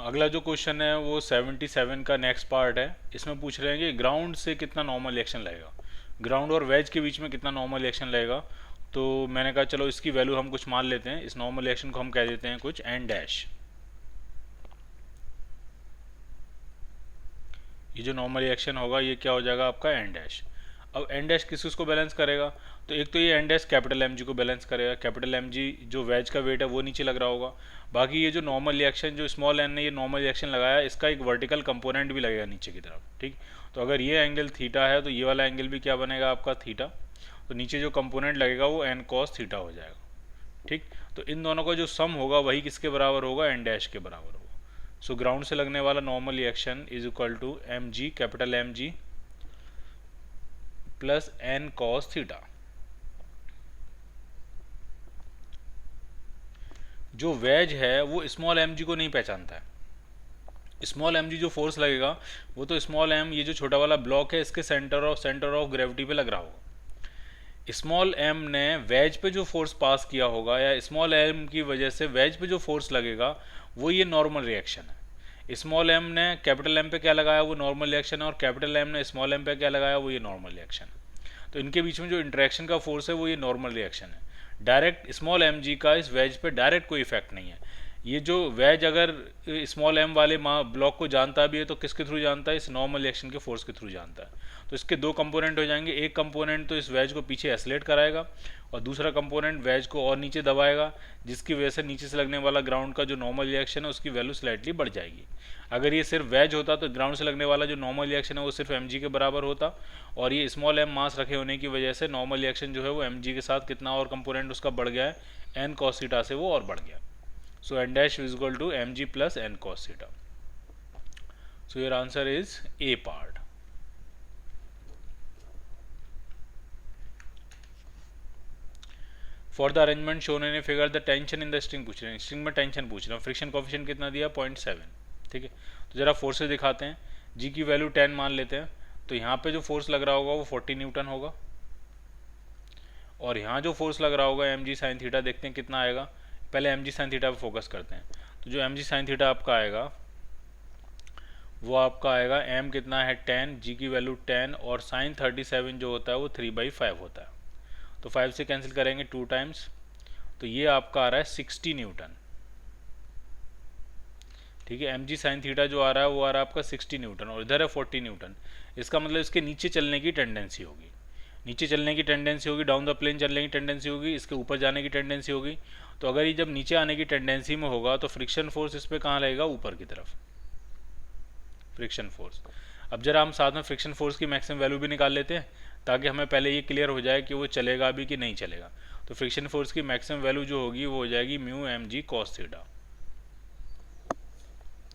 अगला जो क्वेश्चन है वो 77 का नेक्स्ट पार्ट है। इसमें पूछ रहे हैं कि ग्राउंड से कितना नॉर्मल रिएक्शन लगेगा, ग्राउंड और वेज के बीच में कितना नॉर्मल रिएक्शन लगेगा। तो मैंने कहा चलो इसकी वैल्यू हम कुछ मान लेते हैं, इस नॉर्मल रिएक्शन को हम कह देते हैं कुछ एन डैश। ये जो नॉर्मल रिएक्शन होगा ये क्या हो जाएगा आपका एन डैश। अब एन डैश किस किस को बैलेंस करेगा, तो एक तो ये N dash capital M g को बैलेंस करेगा। कैपिटल एम जी जो वेज का वेट है वो नीचे लग रहा होगा। बाकी ये जो नॉर्मल रिएक्शन जो स्मॉल एन ने ये नॉर्मल रिएक्शन लगाया, इसका एक वर्टिकल कंपोनेंट भी लगेगा नीचे की तरफ। ठीक, तो अगर ये एंगल थीटा है तो ये वाला एंगल भी क्या बनेगा आपका थीटा। तो नीचे जो कंपोनेंट लगेगा वो एन कॉस थीटा हो जाएगा। ठीक, तो इन दोनों का जो सम होगा वही किसके बराबर होगा, एन डैश के बराबर होगा। सो ग्राउंड से लगने वाला normal reaction is equal to M g capital M ji plus N cos theta. जो वेज है वो स्मॉल एम जी को नहीं पहचानता है। स्मॉल एम जी जो फोर्स लगेगा वो तो स्मॉल एम, ये जो छोटा वाला ब्लॉक है इसके सेंटर ऑफ ग्रेविटी पे लग रहा होगा। स्मॉल एम ने वेज पे जो फोर्स पास किया होगा या स्मॉल एम की वजह से वेज पे जो फोर्स लगेगा वो ये नॉर्मल रिएक्शन है। स्मॉल एम ने कैपिटल एम पे क्या लगाया वो नॉर्मल रिएक्शन है, और कैपिटल एम ने स्मॉल एम पे क्या लगाया वो ये नॉर्मल रिएक्शन है। तो इनके बीच में जो इंटरेक्शन का फोर्स है वो ये नॉर्मल रिएक्शन है। डायरेक्ट स्मॉल एम जी का इस वेज पे डायरेक्ट कोई इफेक्ट नहीं है। ये जो वेज अगर स्मॉल एम वाले ब्लॉक को जानता भी है तो किसके थ्रू जानता है, इस नॉर्मल रिएक्शन के फोर्स के थ्रू जानता है। तो इसके दो कंपोनेंट हो जाएंगे, एक कंपोनेंट तो इस वेज को पीछे एसलेट कराएगा और दूसरा कंपोनेंट वेज को और नीचे दबाएगा, जिसकी वजह से नीचे से लगने वाला ग्राउंड का जो नॉर्मल रिएक्शन है उसकी वैल्यू स्लाइटली बढ़ जाएगी। अगर ये सिर्फ वेज होता तो ग्राउंड से लगने वाला जो नॉर्मल रिएक्शन है वो सिर्फ एम के बराबर होता, और ये स्मॉल एम मास रखे होने की वजह से नॉर्मल रिएक्शन जो है वो एम के साथ कितना और कंपोनेंट उसका बढ़ गया है, एन कॉस थीटा से वो और बढ़ गया। So N dash is equal to M G plus N cos theta. So your answer is A part. For the arrangement shown in a figure the tension in the string पूछ रहे हैं, string में tension पूछ रहे हैं। Friction coefficient कितना दिया 0.7। ठीक है, तो जरा फोर्सेस दिखाते हैं। जी की वैल्यू 10 मान लेते हैं, तो यहाँ पे जो फोर्स लग रहा होगा वो 40 न्यूटन होगा, और यहाँ जो फोर्स लग रहा होगा एम जी साइन थीटा, देखते हैं कितना आएगा। पहले एम जी साइन थीटा पर फोकस करते हैं। तो जो एम जी साइन थीटा आपका आएगा वो आपका आएगा एम कितना है 10, जी की वैल्यू 10, और साइन 37 जो होता है वो 3/5 होता है। तो 5 से कैंसिल करेंगे 2 टाइम्स, तो ये आपका आ रहा है 60 न्यूटन। ठीक है, एम जी साइन थीटा जो आ रहा है वो आ रहा है आपका 60 न्यूटन, और इधर है 40 न्यूटन। इसका मतलब इसके नीचे चलने की टेंडेंसी होगी, नीचे चलने की टेंडेंसी होगी, डाउन द प्लेन चलने की टेंडेंसी होगी, इसके ऊपर जाने की टेंडेंसी होगी। तो अगर ये जब नीचे आने की टेंडेंसी में होगा तो फ्रिक्शन फोर्स इस पर कहाँ लगेगा, ऊपर की तरफ, फ्रिक्शन फोर्स। अब जरा हम साथ में फ्रिक्शन फोर्स की मैक्सिमम वैल्यू भी निकाल लेते हैं, ताकि हमें पहले ये क्लियर हो जाए कि वो चलेगा भी कि नहीं चलेगा। तो फ्रिक्शन फोर्स की मैक्सिमम वैल्यू जो होगी वो हो जाएगी mu M g cos theta.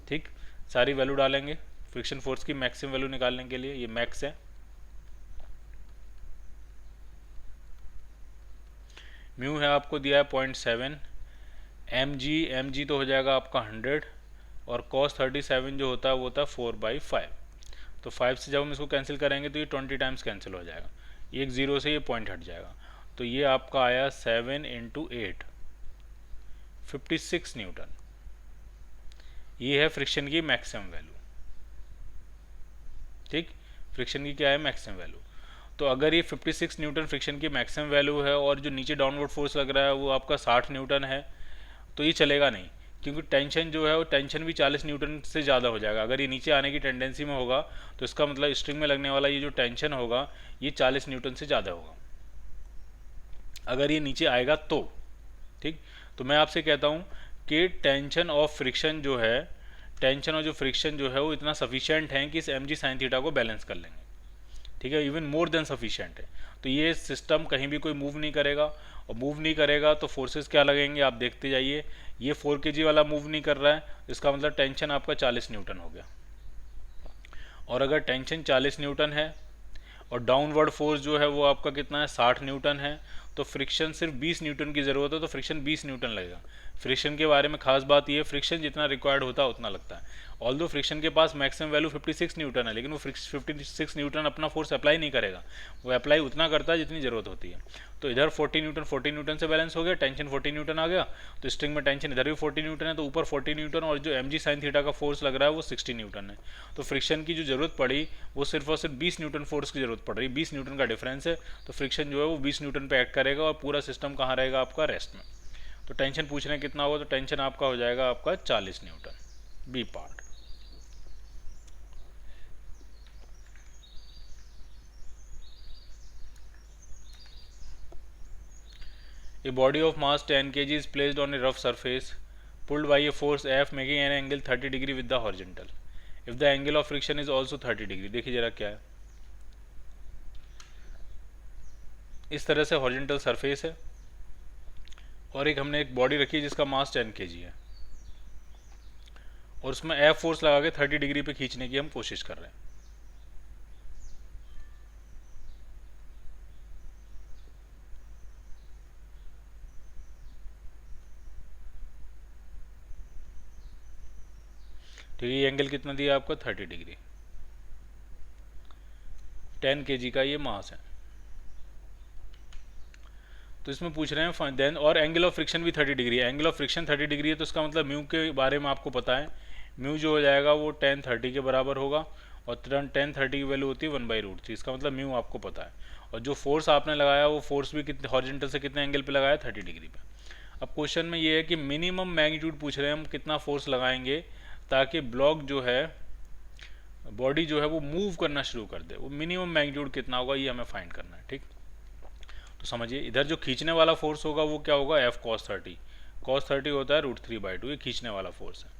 ठीक, सारी वैल्यू डालेंगे फ्रिक्शन फोर्स की मैक्सिमम वैल्यू निकालने के लिए, ये मैक्स है। म्यू है आपको दिया है 0.7, एम जी तो हो जाएगा आपका 100, और cos 37 जो होता है वो होता है 4/5। तो 5 से जब हम इसको कैंसिल करेंगे तो ये 20 टाइम्स कैंसिल हो जाएगा, एक जीरो से ये पॉइंट हट जाएगा। तो ये आपका आया 7 × 8 56 न्यूटन। ये है फ्रिक्शन की मैक्सिमम वैल्यू। ठीक, फ्रिक्शन की क्या है मैक्सिमम वैल्यू। तो अगर ये 56 न्यूटन फ्रिक्शन की मैक्सिमम वैल्यू है और जो नीचे डाउनवर्ड फोर्स लग रहा है वो आपका 60 न्यूटन है, तो ये चलेगा नहीं, क्योंकि टेंशन जो है वो टेंशन भी 40 न्यूटन से ज़्यादा हो जाएगा। अगर ये नीचे आने की टेंडेंसी में होगा तो इसका मतलब स्ट्रिंग में लगने वाला ये जो टेंशन होगा ये 40 न्यूटन से ज़्यादा होगा, अगर ये नीचे आएगा तो। ठीक, तो मैं आपसे कहता हूँ कि टेंशन ऑफ फ्रिक्शन जो है, टेंशन और जो फ्रिक्शन जो है वो इतना सफिशिएंट है कि इस एम जी साइन थीटा को बैलेंस कर लेंगे। ठीक है, इवन मोर देन सफिशिएंट है। तो ये सिस्टम कहीं भी कोई मूव नहीं करेगा, और मूव नहीं करेगा तो फोर्सेस क्या लगेंगे आप देखते जाइए। ये 4 kg वाला मूव नहीं कर रहा है, इसका मतलब टेंशन आपका 40 न्यूटन हो गया। और अगर टेंशन 40 न्यूटन है और डाउनवर्ड फोर्स जो है वो आपका कितना है 60 न्यूटन है, तो फ्रिक्शन सिर्फ 20 न्यूटन की ज़रूरत है, तो फ्रिक्शन 20 न्यूटन लगेगा। फ्रिक्शन के बारे में खास बात ये है, फ्रिक्शन जितना रिक्वायर्ड होता है उतना लगता है, ऑल्दो फ्रिक्शन के पास मैक्सिमम वैल्यू 56 न्यूटन है, लेकिन वो 56 न्यूटन अपना फोर्स अप्लाई नहीं करेगा, वो अप्लाई उतना करता है जितनी ज़रूरत होती है। तो इधर 40 न्यूटन से बैलेंस हो गया, टेंशन 40 न्यूटन आ गया, तो स्ट्रिंग में टेंशन इधर भी 40 न्यूटन है, तो ऊपर 40 न्यूटन और जो mg sin थीटा का फोर्स लग रहा है वो 60 न्यूटन है। तो फ्रिक्शन की जो ज़रूरत पड़ी वो सिर्फ और सिर्फ 20 न्यूटन फोर्स की ज़रूरत पड़ रही है, 20 न्यूटन का डिफरेंस है। तो फ्रिक्शन जो है वो 20 न्यूटन पे एक्ट करेगा और पूरा सिस्टम कहाँ रहेगा आपका, रेस्ट में। तो टेंशन पूछ रहे हैं कितना होगा, तो टेंशन आपका हो जाएगा आपका 40 newton, B part. A body of mass 10 kg is placed on a rough surface, pulled by a force F making an angle 30 degree with the horizontal. If the angle of friction is also 30 degree, देखिए जरा क्या है, इस तरह से horizontal surface है और एक हमने एक बॉडी रखी है जिसका मास 10 kg है और उसमें F फोर्स लगा के 30 डिग्री पे खींचने की हम कोशिश कर रहे हैं। ठीक है, ये एंगल कितना दिया आपका, 30 डिग्री, 10 kg का ये मास है। तो इसमें पूछ रहे हैं देन, और एंगल ऑफ फ्रिक्शन भी 30 डिग्री है, एंगल ऑफ फ्रिक्शन 30 डिग्री है, तो इसका मतलब म्यू के बारे में आपको पता है, म्यू जो हो जाएगा वो tan 30 के बराबर होगा और tan 30 की वैल्यू होती है 1/√3, इसका मतलब म्यू आपको पता है। और जो फोर्स आपने लगाया वो फोर्स भी कितने हॉरिजॉन्टल से कितने एंगल पे लगाया, 30 डिग्री पे। अब क्वेश्चन में ये है कि मिनिमम मैग्नीट्यूड पूछ रहे हैं हम, कितना फोर्स लगाएंगे ताकि ब्लॉक जो है, बॉडी जो है वो मूव करना शुरू कर दे, वो मिनिमम मैग्नीट्यूड कितना होगा ये हमें फाइंड करना है। ठीक, तो समझिए इधर जो खींचने वाला फोर्स होगा वो क्या होगा, F cos 30, cos 30 होता है √3/2, ये खींचने वाला फोर्स है।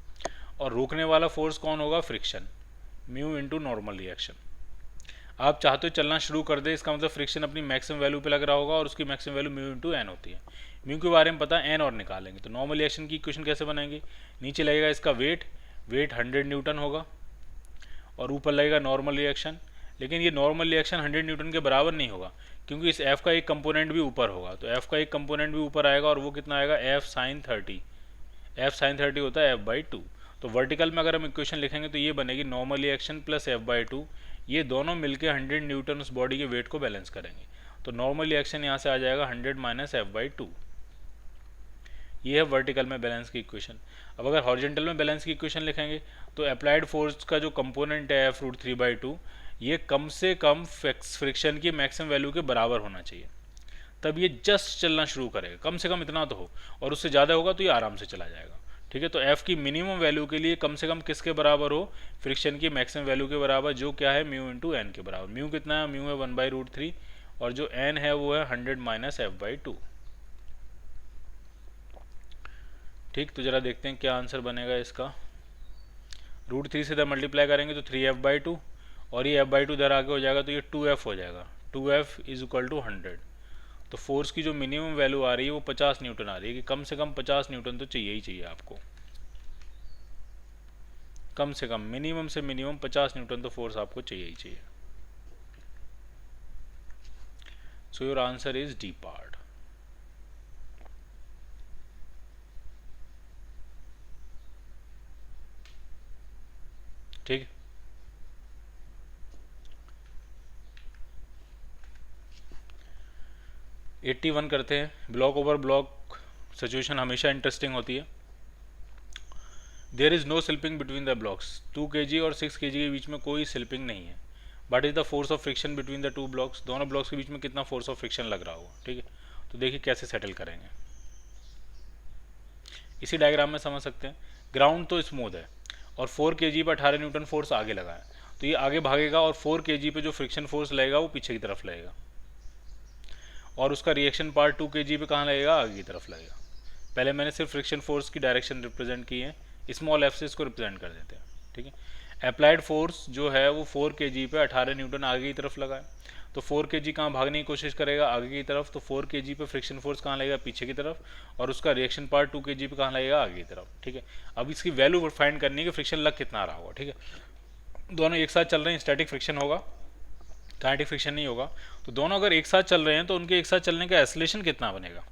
और रोकने वाला फोर्स कौन होगा, friction, mu into normal reaction. आप चाहते हो चलना शुरू कर दे, इसका मतलब फ्रिक्शन अपनी मैक्सिमम वैल्यू पे लग रहा होगा और उसकी maximum value mu into N होती है। म्यू के बारे में पता है, एन और निकालेंगे। तो नॉर्मल रिएक्शन की इक्वेशन कैसे बनाएंगे, नीचे लगेगा इसका वेट 100 न्यूटन होगा और ऊपर लगेगा नॉर्मल रिएक्शन, लेकिन ये नॉर्मल रिएक्शन 100 न्यूटन के बराबर नहीं होगा क्योंकि इस F का एक कंपोनेंट भी ऊपर होगा, तो F का एक कंपोनेंट भी ऊपर आएगा और वो कितना आएगा, F sin 30, F sin 30 होता है F/2। तो वर्टिकल में अगर हम इक्वेशन लिखेंगे तो ये बनेगी नॉर्मल रिएक्शन प्लस F/2, ये दोनों मिलके 100 न्यूटन उस बॉडी के वेट को बैलेंस करेंगे। तो नॉर्मल रिएक्शन यहाँ से आ जाएगा 100 माइनस F/2, ये है वर्टिकल में बैलेंस की इक्वेशन। अब अगर हॉरिजॉन्टल में बैलेंस की इक्वेशन लिखेंगे तो अप्लाइड फोर्स का जो कंपोनेंट है F√3/2, ये कम से कम फ्रिक्शन की मैक्सिमम वैल्यू के बराबर होना चाहिए, तब ये जस्ट चलना शुरू करेगा, कम से कम इतना तो हो, और उससे ज़्यादा होगा तो ये आराम से चला जाएगा। ठीक है, तो F की मिनिमम वैल्यू के लिए कम से कम किसके बराबर हो, फ्रिक्शन की मैक्सिमम वैल्यू के बराबर, जो क्या है म्यू इंटू एन के बराबर। म्यू कितना है, म्यू है 1/√3 और जो एन है वो है 100 माइनस F/2। ठीक, तो जरा देखते हैं क्या आंसर बनेगा इसका। √3 से इधर मल्टीप्लाई करेंगे तो 3F/2 और ये F/2 इधर आगे हो जाएगा तो ये 2F हो जाएगा, 2F इज इक्वल टू 100। तो फोर्स की जो मिनिमम वैल्यू आ रही है वो 50 न्यूटन आ रही है, कि कम से कम 50 न्यूटन तो चाहिए ही चाहिए आपको, कम से कम मिनिमम से मिनिमम 50 न्यूटन तो फोर्स आपको चाहिए ही चाहिए। So your answer is D part. ठीक, एट्टी 81 करते हैं। ब्लॉक ओवर ब्लॉक सिचुएशन हमेशा इंटरेस्टिंग होती है। There is no slipping between the blocks, 2 kg और 6 kg के बीच में कोई स्लिपिंग नहीं है। But is the force of friction between the 2 blocks, दोनों ब्लॉक्स के बीच में कितना फोर्स ऑफ फ्रिक्शन लग रहा होगा। ठीक है, तो देखिए कैसे सेटल करेंगे, इसी डायग्राम में समझ सकते हैं। ग्राउंड तो स्मूथ है और 4 kg पर 18 न्यूटन फोर्स आगे लगा है, तो ये आगे भागेगा और 4 kg पे जो फ्रिक्शन फोर्स लगेगा वो पीछे की तरफ लगेगा और उसका रिएक्शन पार्ट 2 kg पे कहाँ लगेगा, आगे की तरफ लगेगा। पहले मैंने सिर्फ फ्रिक्शन फोर्स की डायरेक्शन रिप्रेजेंट की है, स्मॉल एफ से इसको रिप्रेजेंट कर देते हैं। ठीक है, अप्लाइड फोर्स जो है वो 4 kg पे 18 न्यूटन आगे की तरफ लगा है, तो 4 kg कहाँ भागने की कोशिश करेगा, आगे की तरफ। तो 4 kg पे फ्रिक्शन फोर्स कहाँ लगेगा, पीछे की तरफ, और उसका रिएक्शन पार्ट 2 kg पे कहाँ लगेगा, आगे की तरफ। ठीक है, अब इसकी वैल्यू फाइंड करनी है कि फ्रिक्शन लग कितना आ रहा होगा। ठीक है, दोनों एक साथ चल रहे हैं, स्टैटिक फ्रिक्शन होगा, काइनेटिक फ्रिक्शन नहीं होगा। तो दोनों अगर एक साथ चल रहे हैं तो उनके एक साथ चलने का एक्सेलरेशन कितना बनेगा,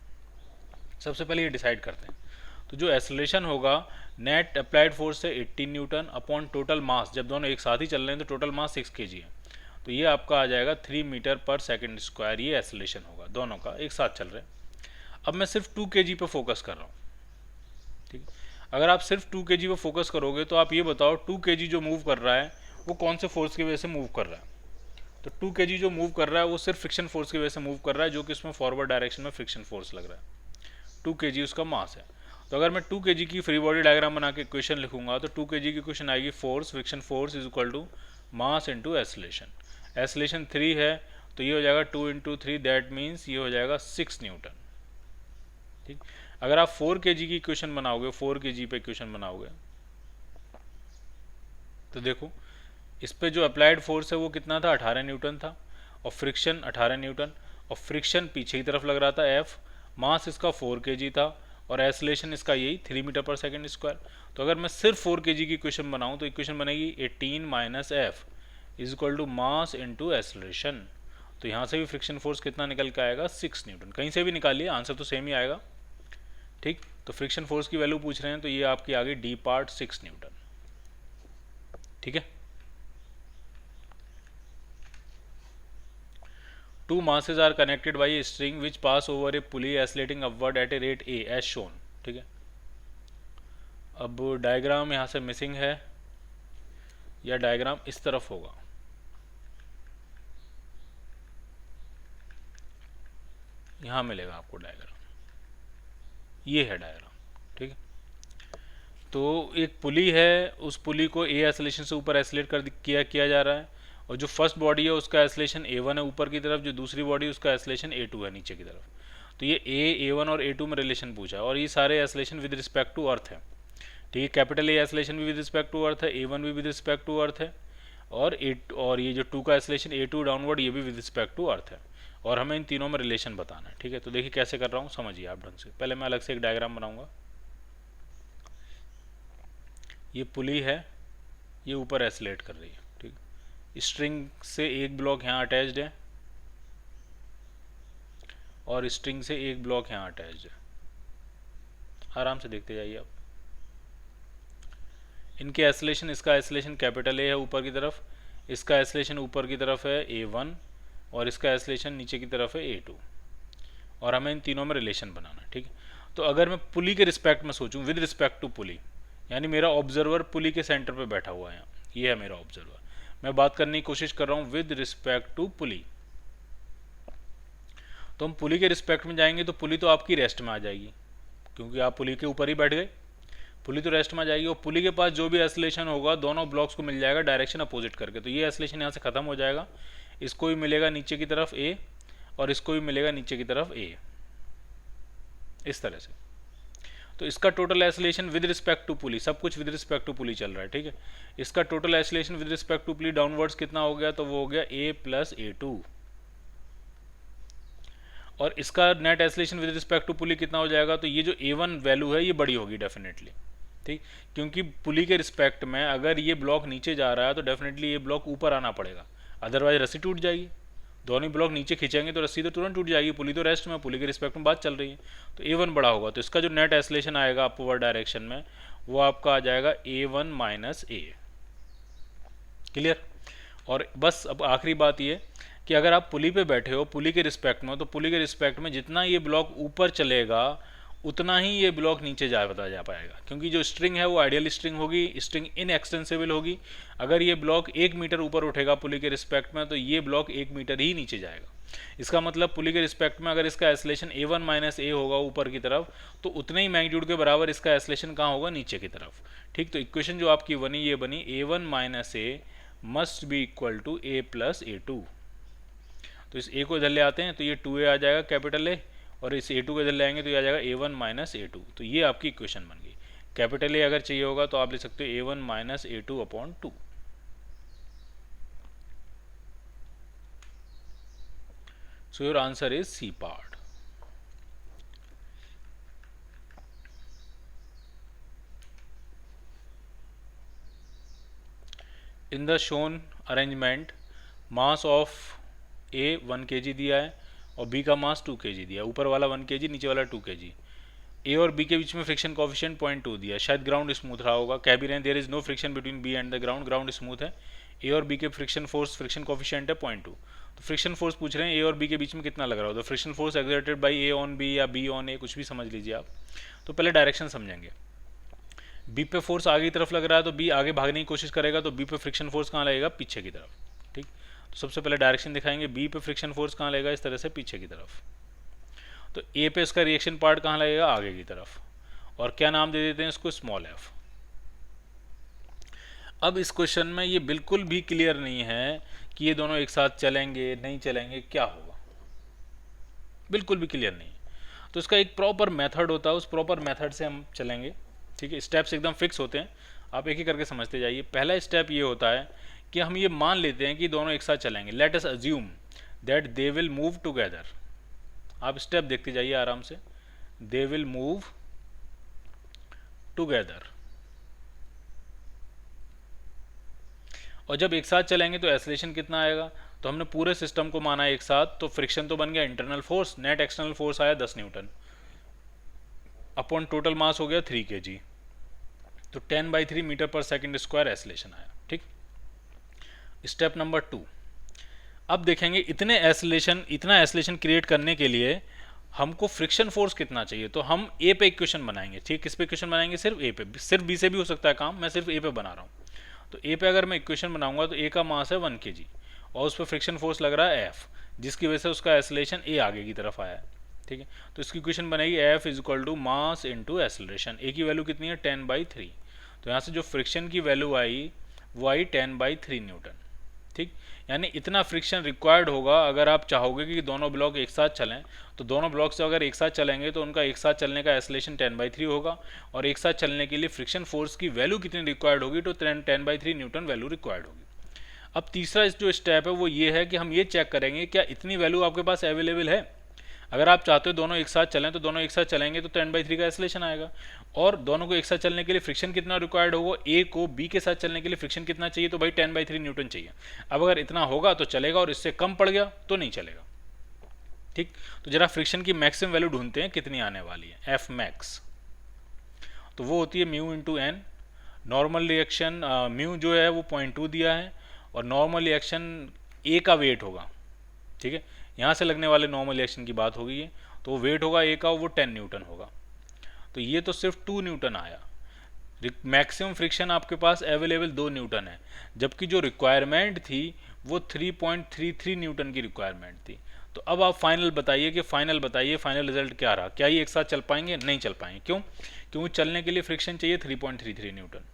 सबसे पहले ये डिसाइड करते हैं। तो जो एक्सेलरेशन होगा नेट अप्लाइड फोर्स है 18 न्यूटन अपॉन टोटल मास, जब दोनों एक साथ ही चल रहे हैं तो टोटल मास 6 kg है, तो ये आपका आ जाएगा 3 मीटर पर सेकेंड स्क्वायर, ये एक्सेलरेशन होगा दोनों का एक साथ चल रहे हैं। अब मैं सिर्फ 2 kg पे फोकस कर रहा हूँ, ठीक है। अगर आप सिर्फ 2 kg पे फोकस करोगे तो आप ये बताओ 2 kg जो मूव कर रहा है वो कौन से फोर्स की वजह से मूव कर रहा है। तो 2 kg जो मूव कर रहा है वो सिर्फ फ्रिक्शन फोर्स की वजह से मूव कर रहा है, जो कि इसमें फॉरवर्ड डायरेक्शन में फ्रिक्शन फोर्स लग रहा है। 2 kg उसका मास है। तो अगर मैं 2 kg की फ्री बॉडी डायग्राम बना के इक्वेशन लिखूंगा तो 2 kg की इक्वेशन आएगी force friction force is equal to mass into acceleration. Acceleration 3 है तो ये हो जाएगा 2 इंटू 3, दैट मीन्स ये हो जाएगा 6 न्यूटन, ठीक। अगर आप 4 kg की इक्वेशन बनाओगे, 4 kg पे इक्वेशन बनाओगे तो देखो इस पे जो अप्लाइड फोर्स है वो कितना था, 18 न्यूटन था, और फ्रिक्शन 18 न्यूटन, और फ्रिक्शन पीछे की तरफ लग रहा था F, मास इसका 4 kg था, और एक्सेलरेशन इसका यही 3 मीटर पर सेकेंड स्क्वायर। तो अगर मैं सिर्फ 4 kg की इक्वेशन बनाऊं तो इक्वेशन बनेगी 18 minus F is equal to mass into acceleration. तो यहाँ से भी फ्रिक्शन फोर्स कितना निकल के आएगा, 6 न्यूटन। कहीं से भी निकालिए आंसर तो सेम ही आएगा, ठीक। तो फ्रिक्शन फोर्स की वैल्यू पूछ रहे हैं तो ये आपकी आ गई डी पार्ट 6 न्यूटन, ठीक है। Two masses are connected by a string which pass over a pulley oscillating upward at a rate a as shown, ठीक है। अब डायग्राम यहाँ से मिसिंग है, या डायग्राम इस तरफ होगा, यहाँ मिलेगा आपको डायग्राम, ये है डायग्राम, ठीक है। तो एक पुली है, उस पुली को ए एसलेशन से ऊपर एसलेट किया जा रहा है, और जो फर्स्ट बॉडी है उसका एसलेशन A1 है ऊपर की तरफ, जो दूसरी बॉडी उसका एसलेशन A2 है नीचे की तरफ। तो ये A1 और A2 में रिलेशन पूछा है, और ये सारे acceleration with respect to earth है, ठीक है। कैपिटल ए एसलेशन भी विद रिस्पेक्ट टू अर्थ है, A1 भी विद रिस्पेक्ट टू अर्थ है, और ये जो 2 का एसलेशन A2 डाउनवर्ड ये भी विद रिस्पेक्ट टू अर्थ है, और हमें इन तीनों में रिलेशन बताना है, ठीक है। तो देखिए कैसे कर रहा हूँ, समझिए आप ढंग से। पहले मैं अलग से एक डायग्राम बनाऊंगा। ये पुली है, ये ऊपर एसलेट कर रही है, ठीक। स्ट्रिंग से एक ब्लॉक यहाँ अटैच्ड है, और स्ट्रिंग से एक ब्लॉक यहाँ अटैच्ड है। आराम से देखते जाइए आप। इनके एसलेशन, इसका एसलेशन कैपिटल ए है ऊपर की तरफ, इसका एसलेशन ऊपर की तरफ है A1, और इसका एसलेशन नीचे की तरफ है A2, और हमें इन तीनों में रिलेशन बनाना है, ठीक है। तो अगर मैं पुली के रिस्पेक्ट में सोचूं, विद रिस्पेक्ट टू पुली, यानी मेरा ऑब्जर्वर पुली के सेंटर पे बैठा हुआ है, ये है मेरा ऑब्जर्वर, मैं बात करने की कोशिश कर रहा हूँ विद रिस्पेक्ट टू पुली। तो हम पुली के रिस्पेक्ट में जाएंगे तो पुली तो आपकी रेस्ट में आ जाएगी, क्योंकि आप पुली के ऊपर ही बैठ गए, पुली तो रेस्ट में आ जाएगी, और पुली के पास जो भी एसलेशन होगा दोनों ब्लॉक्स को मिल जाएगा डायरेक्शन अपोजिट करके। तो ये एसलेशन यहाँ से खत्म हो जाएगा, इसको भी मिलेगा नीचे की तरफ A, और इसको भी मिलेगा नीचे की तरफ A, इस तरह से। तो इसका total acceleration with respect to pulley, सब कुछ विद रिस्पेक्ट टू पुली चल रहा है, ठीक है। इसका total acceleration with respect to pulley downwards कितना हो गया, तो वो हो गया A प्लस A2, और इसका net acceleration with respect to pulley कितना हो जाएगा, तो ये जो A1 वैल्यू है ये बड़ी होगी डेफिनेटली, ठीक। क्योंकि पुली के रिस्पेक्ट में अगर ये ब्लॉक नीचे जा रहा है तो डेफिनेटली ये ब्लॉक ऊपर आना पड़ेगा, अदरवाइज रस्सी टूट जाएगी। दोनों ब्लॉक नीचे खींचेंगे तो रस्सी तो तुरंत टूट जाएगी, पुली तो रेस्ट में, पुली के रिस्पेक्ट में बात चल रही है। तो A1 बड़ा होगा, तो इसका जो नेट एसलेशन आएगा अपवर्ड डायरेक्शन में वो आपका आ जाएगा A1 माइनस A, क्लियर। और बस अब आखिरी बात ये कि अगर आप पुली पे बैठे हो पुली के रिस्पेक्ट में, तो पुली के रिस्पेक्ट में जितना ये ब्लॉक ऊपर चलेगा उतना ही ये ब्लॉक नीचे जा पाएगा, क्योंकि जो स्ट्रिंग है वो आइडियल स्ट्रिंग होगी, स्ट्रिंग इनएक्सटेंसिबल होगी। अगर ये ब्लॉक 1 मीटर ऊपर उठेगा पुली के रिस्पेक्ट में तो ये ब्लॉक 1 मीटर ही नीचे जाएगा। इसका मतलब पुली के रिस्पेक्ट में अगर इसका एसलेशन A1 माइनस A होगा ऊपर की तरफ, तो उतने ही मैग्नीट्यूड के बराबर इसका एसलेशन कहाँ होगा, नीचे की तरफ, ठीक। तो इक्वेशन जो आपकी बनी ये बनी A1 minus A must be equal to A plus A2। तो इस A को इधर ले आते हैं तो ये 2A आ जाएगा कैपिटल A, और इस A2 को इधर ले आएंगे तो ये आ जाएगा A1 माइनस A2। तो ये आपकी इक्वेशन बन गई। कैपिटल A अगर चाहिए होगा तो आप लिख सकते हो A1 minus A2 upon 2। So your answer is C part. In the shown arrangement mass of A 1 kg दिया है और B का मास 2 kg दिया है, ऊपर वाला 1 kg नीचे वाला 2 kg। ए और बी के बीच में फ्रिक्शन कोफिशिएंट 0.2 दिया, शायद ग्राउंड स्मूथ रहा होगा, कह भी रहे हैं there is no friction between B and the ground, ground smooth है। ए और बी के फ्रिक्शन फोर्स, फ्रिक्शन कोफिशिएंट है 0.2, तो फ्रिक्शन फोर्स पूछ रहे हैं ए और बी के बीच में कितना लग रहा होगा। Friction force exerted by A on B या बी ऑन ए, कुछ भी समझ लीजिए आप। तो पहले डायरेक्शन समझेंगे। बी पे फोर्स आगे की तरफ लग रहा है तो बी आगे भागने की कोशिश करेगा, तो बी पे फ्रिक्शन फोर्स कहाँ लगेगा, पीछे की तरफ। ठीक, तो सबसे पहले डायरेक्शन दिखाएंगे, बी पे फ्रिक्शन फोर्स कहाँ लगेगा, इस तरह से पीछे की तरफ। तो ए पे इसका रिएक्शन पार्ट कहाँ लगेगा, आगे की तरफ, और क्या नाम दे देते हैं इसको, स्मॉल एफ। अब इस क्वेश्चन में ये बिल्कुल भी क्लियर नहीं है कि ये दोनों एक साथ चलेंगे नहीं चलेंगे, क्या होगा, बिल्कुल भी क्लियर नहीं। तो इसका एक प्रॉपर मेथड होता है, उस प्रॉपर मेथड से हम चलेंगे। ठीक है, स्टेप्स एकदम फिक्स होते हैं, आप एक ही करके समझते जाइए। पहला स्टेप ये होता है कि हम ये मान लेते हैं कि दोनों एक साथ चलेंगे। Let us assume that they will move together. आप स्टेप देखते जाइए आराम से। दे विल मूव टुगेदर, और जब एक साथ चलेंगे तो एक्सेलरेशन कितना आएगा, तो हमने पूरे सिस्टम को माना एक साथ, तो फ्रिक्शन तो बन गया internal force, net external force आया 10 न्यूटन, अपॉन टोटल मास हो गया 3 kg, तो 10/3 मीटर पर सेकंड स्क्वायर एक्सेलरेशन आया। ठीक, स्टेप नंबर 2, अब देखेंगे इतना एक्सेलरेशन क्रिएट करने के लिए हमको फ्रिक्शन फोर्स कितना चाहिए। तो हम ए पे इक्वेशन बनाएंगे। ठीक, किस पे इक्वेशन बनाएंगे, सिर्फ ए पे, सिर्फ बी से भी हो सकता है काम, मैं सिर्फ ए पे बना रहा हूँ। तो ए पे अगर मैं इक्वेशन बनाऊंगा तो ए का मास है 1 kg, और उस पर फ्रिक्शन फोर्स लग रहा है एफ, जिसकी वजह से उसका एक्सेलरेशन ए आगे की तरफ आया है। ठीक है, तो इसकी इक्वेशन बनेगी F is equal to mass into acceleration. A की वैल्यू कितनी है, 10/3, तो यहाँ से जो फ्रिक्शन की वैल्यू आई वो आई 10/3 न्यूटन। ठीक, यानी इतना फ्रिक्शन रिक्वायर्ड होगा अगर आप चाहोगे कि दोनों ब्लॉक एक साथ चलें। तो दोनों ब्लॉक से अगर एक साथ चलेंगे तो उनका एक साथ चलने का एक्सेलरेशन 10/3 होगा, और एक साथ चलने के लिए फ्रिक्शन फोर्स की वैल्यू कितनी रिक्वायर्ड होगी, तो 10/3 न्यूटन वैल्यू रिक्वायर्ड होगी। अब तीसरा जो स्टेप है वो ये है कि हम ये चेक करेंगे क्या इतनी वैल्यू आपके पास अवेलेबल है। अगर आप चाहते हो दोनों एक साथ चलें तो दोनों एक साथ चलेंगे तो 10/3 का एक्सेलरेशन आएगा, और दोनों को एक साथ चलने के लिए फ्रिक्शन कितना रिक्वायर्ड होगा, ए को बी के साथ चलने के लिए फ्रिक्शन कितना चाहिए, तो भाई 10/3 न्यूटन चाहिए। अब अगर इतना होगा तो चलेगा, और इससे कम पड़ गया तो नहीं चलेगा। ठीक, तो जरा फ्रिक्शन की मैक्सिमम वैल्यू ढूंढते हैं कितनी आने वाली है, एफ मैक्स, तो वो होती है mu into N. Normal reaction mu जो है वो 0.2 दिया है, और नॉर्मल रिएक्शन ए का वेट होगा। ठीक है, यहाँ से लगने वाले नॉर्मल रिएक्शन की बात होगी ये, तो वेट होगा ए का, वो 10 न्यूटन होगा। तो ये तो सिर्फ 2 न्यूटन आया। मैक्सिमम फ्रिक्शन आपके पास अवेलेबल 2 न्यूटन है, जबकि जो रिक्वायरमेंट थी वो 3.33 न्यूटन की रिक्वायरमेंट थी। तो अब आप फाइनल बताइए फाइनल रिजल्ट क्या रहा, क्या ये एक साथ चल पाएंगे, नहीं चल पाएंगे। क्यों, क्योंकि चलने के लिए फ्रिक्शन चाहिए 3.33 न्यूटन।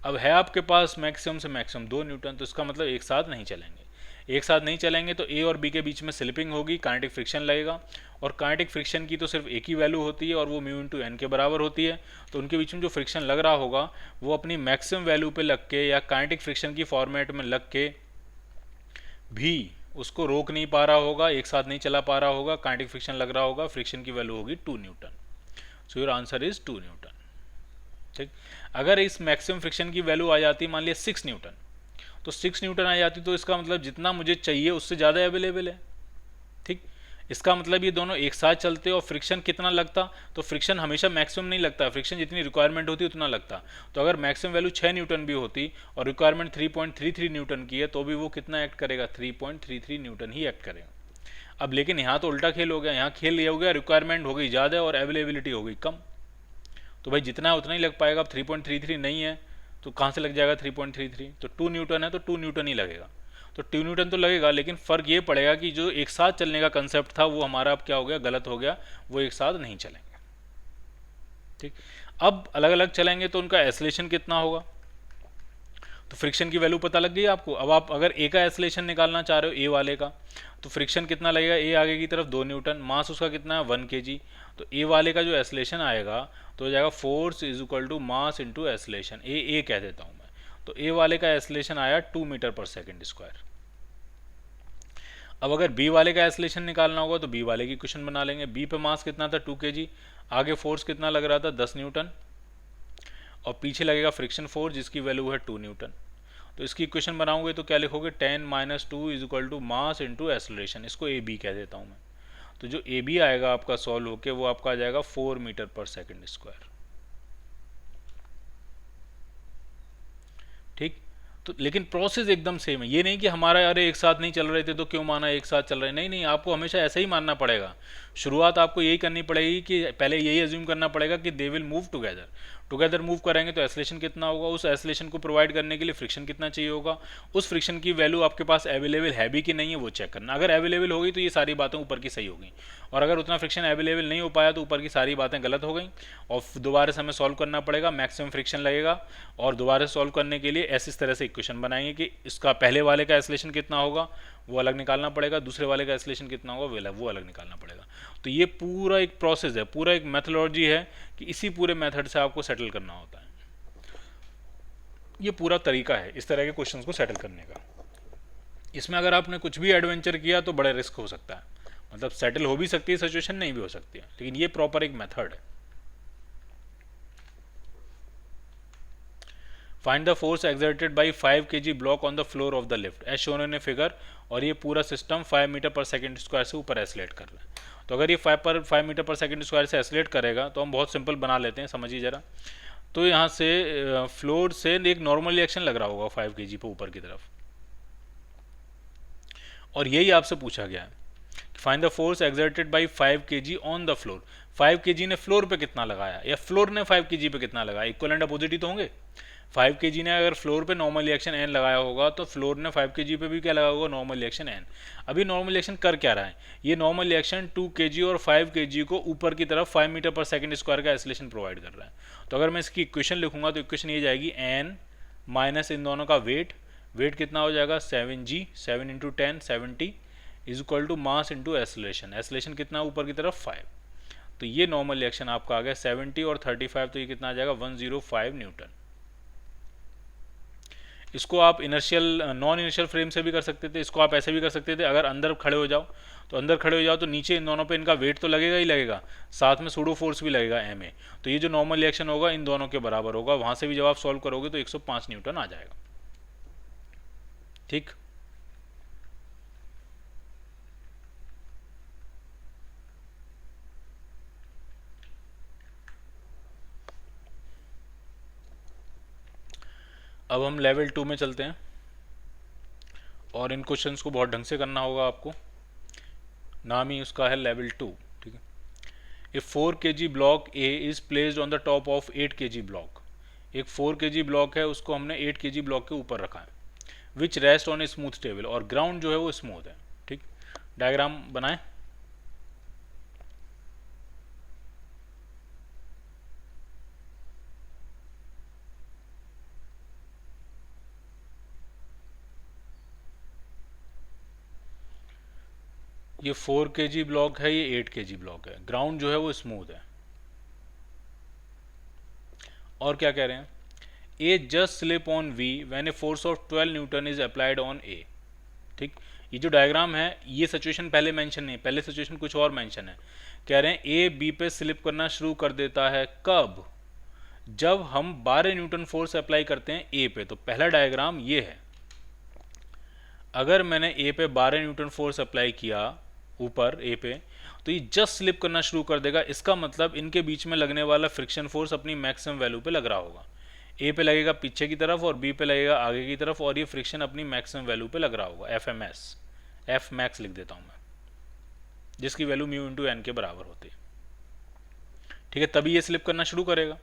अब है आपके पास मैक्सिमम से मैक्सिमम 2 न्यूटन, तो इसका मतलब एक साथ नहीं चलेंगे। एक साथ नहीं चलेंगे तो ए और बी के बीच में स्लिपिंग होगी, काइनेटिक फ्रिक्शन लगेगा, और काइनेटिक फ्रिक्शन की तो सिर्फ एक ही वैल्यू होती है और वो म्यू इंटू एन के बराबर होती है। तो उनके बीच में जो फ्रिक्शन लग रहा होगा वो अपनी मैक्सिमम वैल्यू पे लग के या काइनेटिक फ्रिक्शन की फॉर्मेट में लग के भी उसको रोक नहीं पा रहा होगा, एक साथ नहीं चला पा रहा होगा, काइनेटिक फ्रिक्शन लग रहा होगा, फ्रिक्शन की वैल्यू होगी 2 Newton. So your answer is 2 Newton. ठीक, अगर इस मैक्सिमम फ्रिक्शन की वैल्यू आ जाती मान लिया 6 न्यूटन, तो 6 न्यूटन आ जाती तो इसका मतलब जितना मुझे चाहिए उससे ज़्यादा अवेलेबल है। ठीक, इसका मतलब ये दोनों एक साथ चलते और फ्रिक्शन कितना लगता, तो फ्रिक्शन हमेशा मैक्सिमम नहीं लगता, फ्रिक्शन जितनी रिक्वायरमेंट होती उतना लगता। तो अगर मैक्सिमम वैल्यू 6 न्यूटन भी होती और रिक्वायरमेंट 3.33 न्यूटन की है तो भी वो कितना एक्ट करेगा, 3.33 न्यूटन ही एक्ट करेगा। अब लेकिन यहाँ तो उल्टा खेल हो गया, यहाँ खेल ये हो गया रिक्वायरमेंट हो गई ज़्यादा और अवेलेबिलिटी हो गई कम, तो भाई जितना है उतना ही लग पाएगा। अब 3.33 नहीं है तो कहाँ से लग जाएगा 3.33, तो 2 न्यूटन है तो 2 न्यूटन ही लगेगा। तो 2 न्यूटन तो लगेगा, लेकिन फ़र्क ये पड़ेगा कि जो एक साथ चलने का कंसेप्ट था वो हमारा अब क्या हो गया, गलत हो गया, वो एक साथ नहीं चलेंगे। ठीक, अब अलग अलग चलेंगे तो उनका एक्सेलरेशन कितना होगा, तो फ्रिक्शन की वैल्यू पता लग गई आपको। अब आप अगर ए का एक्सेलरेशन निकालना चाह रहे हो ए वाले का, तो फ्रिक्शन कितना लगेगा, ए आगे की तरफ 2 न्यूटन, मास उसका कितना है 1 kg, तो ए वाले का जो एक्सेलरेशन आएगा तो हो जाएगा force is equal to mass into acceleration, A कह देता हूँ मैं। तो ए वाले का एक्सेलरेशन आया 2 मीटर पर सेकेंड स्क्वायर। अब अगर बी वाले का एक्सेलरेशन निकालना होगा तो बी वाले की क्वेश्चन बना लेंगे। बी पे मास कितना था 2 kg, आगे फोर्स कितना लग रहा था 10 न्यूटन, और पीछे लगेगा फ्रिक्शन फोर्स जिसकी वैल्यू है 2 न्यूटन। तो इसकी इक्वेशन बनाओगे तो क्या लिखोगे, 10 - 2 is equal to mass into acceleration, इसको ए बी कह देता हूँ मैं। तो जो ए बी आएगा आपका सॉल्व होके वो आपका आ जाएगा 4 मीटर पर सेकेंड स्क्वायर। ठीक। तो लेकिन प्रोसेस एकदम सेम है, ये नहीं कि हमारा अरे एक साथ नहीं चल रहे थे तो क्यों माना एक साथ चल रहे, नहीं नहीं, आपको हमेशा ऐसा ही मानना पड़ेगा। शुरुआत आपको यही करनी पड़ेगी कि पहले यही अज्यूम करना पड़ेगा कि they will move together. Together move करेंगे तो एसलेशन कितना होगा, उस एसलेशन को प्रोवाइड करने के लिए फ्रिक्शन कितना चाहिए होगा, उस फ्रिक्शन की वैल्यू आपके पास अवेलेबल है भी कि नहीं है वो चेक करना। अगर अवेलेबल होगी तो ये सारी बातें ऊपर की सही होगी, और अगर उतना फ्रिक्शन अवेलेबल नहीं हो पाया तो ऊपर की सारी बातें गलत हो गई, और दोबारा से हमें सॉल्व करना पड़ेगा, मैक्सिमम फ्रिक्शन लगेगा, और दोबारा सॉल्व करने के लिए ऐसी तरह से इक्वेशन बनाएंगे कि इसका पहले वाले का एसलेशन कितना होगा वो अलग निकालना पड़ेगा, दूसरे वाले का एसलेशन कितना होगा वो अलग निकालना पड़ेगा। तो ये पूरा एक प्रोसेस है, पूरा एक मेथोडोलॉजी है कि इसी पूरे मेथड से आपको सेटल करना होता है। ये पूरा तरीका है इस तरह के क्वेश्चंस को सेटल करने का। इसमें अगर आपने कुछ भी एडवेंचर किया तो बड़ा रिस्क हो सकता है, मतलब सेटल हो भी सकती है सिचुएशन, नहीं भी हो सकती है, लेकिन ये प्रॉपर एक मेथड है। Find the force exerted by 5 kg block on the floor of the lift as shown in a figure, और ये पूरा सिस्टम 5 मीटर पर सेकेंड स्क्वायर से ऊपर एसलेट कर रहा है। तो अगर ये 5 मीटर पर सेकेंड स्क्वायर से एसलेट करेगा तो हम बहुत सिंपल बना लेते हैं, समझिए जरा। तो यहाँ से फ्लोर से एक नॉर्मल रिएक्शन लग रहा होगा 5 kg पे ऊपर की तरफ, और यही आपसे पूछा गया है, find the force exerted by 5 kg on the floor. 5 kg ने फ्लोर पे कितना लगाया या फ्लोर ने 5 kg पे कितना लगाया, इक्वल एंड अपोजिट ही तो होंगे। 5 kg ने अगर फ्लोर पे नॉर्मल रिएक्शन एन लगाया होगा तो फ्लोर ने 5 kg पे भी क्या लगा होगा, नॉर्मल रिएक्शन एन। अभी नॉर्मल रिएक्शन कर क्या रहा है, ये नॉर्मल रिएक्शन 2 kg और 5 kg को ऊपर की तरफ 5 मीटर पर सेकेंड स्क्वायर का एसलेशन प्रोवाइड कर रहा है। तो अगर मैं इसकी इक्वेशन लिखूंगा तो इक्वेशन ये जाएगी एन माइनस इन दोनों का वेट, वेट कितना हो जाएगा 7g, 7 into 10 70 is equal to mass into acceleration, acceleration कितना ऊपर की तरफ 5। तो ये नॉर्मल रिएक्शन आपका आ गया 70 और 35, तो ये कितना आ जाएगा 105 न्यूटन। इसको आप इनर्शियल नॉन इनर्शियल फ्रेम से भी कर सकते थे, इसको आप ऐसे भी कर सकते थे, अगर अंदर खड़े हो जाओ तो अंदर खड़े हो जाओ तो नीचे इन दोनों पे इनका वेट तो लगेगा ही लगेगा, साथ में सूडो फोर्स भी लगेगा एम ए, तो ये जो नॉर्मल रिएक्शन होगा इन दोनों के बराबर होगा। वहां से भी जब आप सॉल्व करोगे तो 105 न्यूटन आ जाएगा। ठीक। अब हम लेवल 2 में चलते हैं, और इन क्वेश्चंस को बहुत ढंग से करना होगा आपको, नाम ही उसका है लेवल 2। ठीक है। ए 4 kg block A is placed on the top of 8 kg block, एक 4 kg ब्लॉक है उसको हमने 8 kg ब्लॉक के ऊपर रखा है, which rest on a smooth table, और ग्राउंड जो है वो स्मूथ है। ठीक। डायग्राम बनाएं। ये 4 kg ब्लॉक है, ये 8 kg ब्लॉक है, ग्राउंड जो है वो स्मूथ है। और क्या कह रहे हैं, A just slip on B when a force of 12 newton is applied on A. ठीक। ये जो डायग्राम है ये सिचुएशन पहले मेंशन नहीं, पहले सिचुएशन कुछ और मेंशन है। कह रहे हैं ए बी पे स्लिप करना शुरू कर देता है कब, जब हम 12 न्यूटन फोर्स अप्लाई करते हैं ए पे। तो पहला डायग्राम ये है, अगर मैंने ए पे 12 न्यूटन फोर्स अप्लाई किया ऊपर ए पे, तो ये जस्ट स्लिप करना शुरू कर देगा। इसका मतलब इनके बीच में लगने वाला फ्रिक्शन फोर्स अपनी मैक्सिमम वैल्यू पे लग रहा होगा, ए पे लगेगा पीछे की तरफ और बी पे लगेगा आगे की तरफ, और ये फ्रिक्शन अपनी मैक्सिमम वैल्यू पे लग रहा होगा, F M S, F max लिख देता हूँ मैं, जिसकी वैल्यू म्यू इंटू एन के बराबर होती है। ठीक है। तभी ये स्लिप करना शुरू करेगा।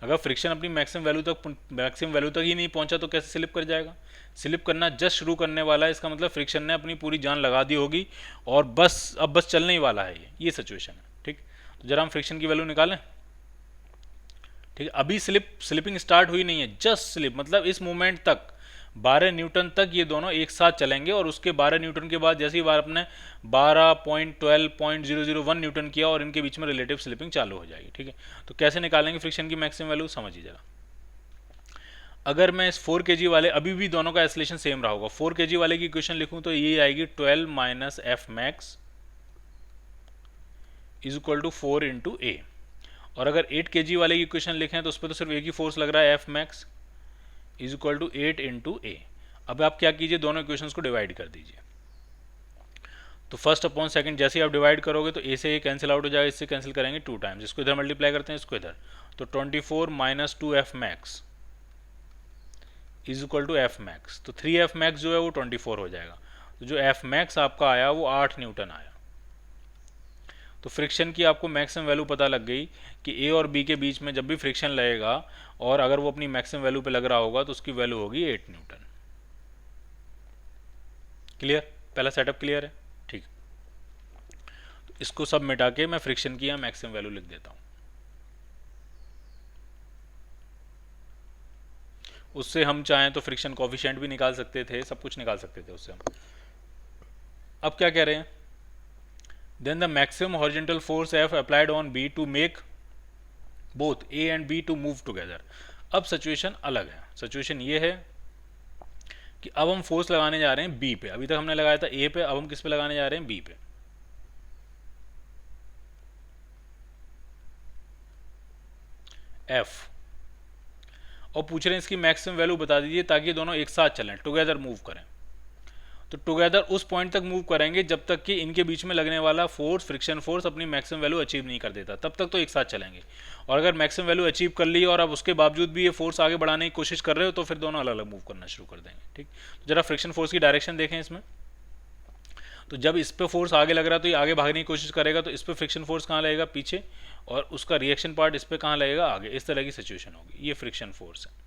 अगर फ्रिक्शन अपनी मैक्सिमम वैल्यू तक ही नहीं पहुंचा तो कैसे स्लिप कर जाएगा। स्लिप करना जस्ट शुरू करने वाला है, इसका मतलब फ्रिक्शन ने अपनी पूरी जान लगा दी होगी और अब बस चलने ही वाला है ये सिचुएशन है। ठीक। तो जरा हम फ्रिक्शन की वैल्यू निकालें। ठीक है। अभी स्लिपिंग स्टार्ट हुई नहीं है, जस्ट स्लिप, मतलब इस मोमेंट तक 12 न्यूटन तक ये दोनों एक साथ चलेंगे, और उसके 12 न्यूटन के बाद जैसे ही बार अपने 12.12.001 न्यूटन किया और इनके बीच में रिलेटिव स्लिपिंग चालू हो जाएगी। ठीक है। तो कैसे निकालेंगे फ्रिक्शन की मैक्सिमम वैल्यू, समझिए जरा। अगर मैं इस 4 kg वाले, अभी भी दोनों का एसलेशन सेम रहा होगा, 4 kg वाले की इक्वेशन लिखूं तो ये आएगी 12 minus F max is equal to 4 into A, और अगर 8 kg वाले की इक्वेशन लिखें तो उस पर तो सिर्फ एक ही फोर्स लग रहा है, F max is equal to 8 into A. अब आप क्या कीजिए, दोनों इक्वेशंस को डिवाइड कर दीजिए। तो फर्स्ट अपॉन सेकंड जैसे ही आप डिवाइड करोगे तो ए से ए कैंसिल आउट हो जाएगा, इससे कैंसिल करेंगे 2 टाइम्स, इसको इधर मल्टीप्लाई करते हैं, इसको इधर, तो 24 minus 2f max is equal to F max. तो 3f मैक्स जो है वो 24 हो जाएगा। तो जो एफ मैक्स आपका आया वो 8 न्यूटन आया। तो फ्रिक्शन की आपको मैक्सिमम वैल्यू पता लग गई कि ए और बी के बीच में जब भी फ्रिक्शन लगेगा और अगर वो अपनी मैक्सिमम वैल्यू पे लग रहा होगा तो उसकी वैल्यू होगी 8 न्यूटन। क्लियर? पहला सेटअप क्लियर है? ठीक। तो इसको सब मिटा के मैं फ्रिक्शन की यहाँ मैक्सिमम वैल्यू लिख देता हूँ। उससे हम चाहें तो फ्रिक्शन कोफिशिएंट भी निकाल सकते थे, सब कुछ निकाल सकते थे उससे हम। अब क्या कह रहे हैं? Then the maximum horizontal force F applied on B to make both A and B to move together. अब सिचुएशन अलग है। सिचुएशन ये है कि अब हम फोर्स लगाने जा रहे हैं बी पे। अभी तक हमने लगाया था ए पे, अब हम किस पे लगाने जा रहे हैं? बी पे। एफ, और पूछ रहे हैं इसकी मैक्सिमम वैल्यू बता दीजिए ताकि दोनों एक साथ चलें, टुगेदर मूव करें। तो टुगेदर उस पॉइंट तक मूव करेंगे जब तक कि इनके बीच में लगने वाला फोर्स, फ्रिक्शन फोर्स, अपनी मैक्सिमम वैल्यू अचीव नहीं कर देता, तब तक तो एक साथ चलेंगे। और अगर मैक्सिमम वैल्यू अचीव कर ली और अब उसके बावजूद भी ये फोर्स आगे बढ़ाने की कोशिश कर रहे हो तो फिर दोनों अलग अलग मूव करना शुरू कर देंगे। ठीक, तो जरा फ्रिक्शन फोर्स की डायरेक्शन देखें इसमें। तो जब इस पे फोर्स आगे लग रहा है तो ये आगे भागने की कोशिश करेगा, तो इस पे फ्रिक्शन फोर्स कहाँ लगेगा? पीछे, और उसका रिएक्शन पार्ट इस पे कहाँ लगेगा? आगे। इस तरह की सिचुएशन होगी। ये फ्रिक्शन फोर्स है।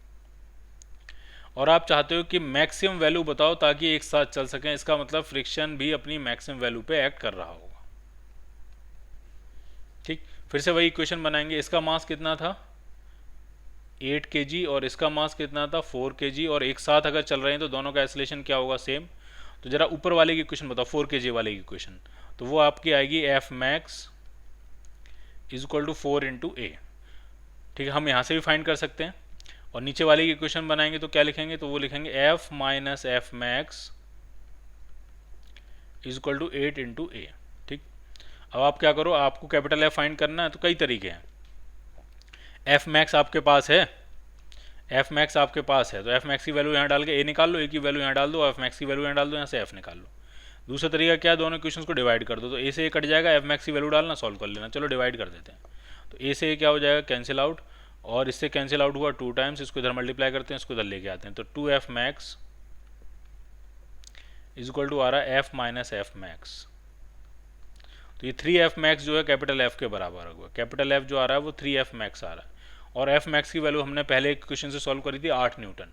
और आप चाहते हो कि मैक्सिमम वैल्यू बताओ ताकि एक साथ चल सकें, इसका मतलब फ्रिक्शन भी अपनी मैक्सिमम वैल्यू पे एक्ट कर रहा होगा। ठीक, फिर से वही इक्वेशन बनाएंगे। इसका मास कितना था? 8 kg, और इसका मास कितना था? 4 kg, और एक साथ अगर चल रहे हैं तो दोनों का एक्सेलरेशन क्या होगा? सेम। तो जरा ऊपर वाले की इक्वेशन बताओ, 4 kg वाले की इक्वेशन, तो वो आपकी आएगी F max is equal to 4 into A. ठीक है, हम यहाँ से भी फाइंड कर सकते हैं। और नीचे वाले की इक्वेशन बनाएंगे तो क्या लिखेंगे? तो वो लिखेंगे F minus F max is equal to 8 into A. ठीक, अब आप क्या करो, आपको कैपिटल एफ फाइंड करना है तो कई तरीके हैं। एफ मैक्स आपके पास है, एफ मैक्स आपके पास है, तो एफ मैक्स की वैल्यू यहाँ डाल के ए निकाल लो, ए की वैल्यू यहाँ डाल दो, एफ मैक्स की वैल्यू यहाँ डाल दो, यहाँ से एफ निकाल लो। दूसरा तरीका क्या है? दोनों इक्वेशंस को डिवाइड कर दो, तो ए से ए कट जाएगा, एफ मैक्स की वैल्यू डालना, सॉल्व कर लेना। चलो डिवाइड कर देते हैं। तो ए से ए क्या हो जाएगा? कैंसिल आउट, और इससे कैंसिल आउट हुआ 2 टाइम्स, इसको इधर मल्टीप्लाई करते हैं, इसको इधर लेके आते हैं, तो 2f max is equal to आ रहा है एफ माइनस एफ मैक्स। तो ये 3f मैक्स जो है कैपिटल एफ के बराबर होगा। कैपिटल एफ जो आ रहा है वो 3f मैक्स आ रहा है, और एफ मैक्स की वैल्यू हमने पहले एक क्वेश्चन से सॉल्व करी थी 8 न्यूटन,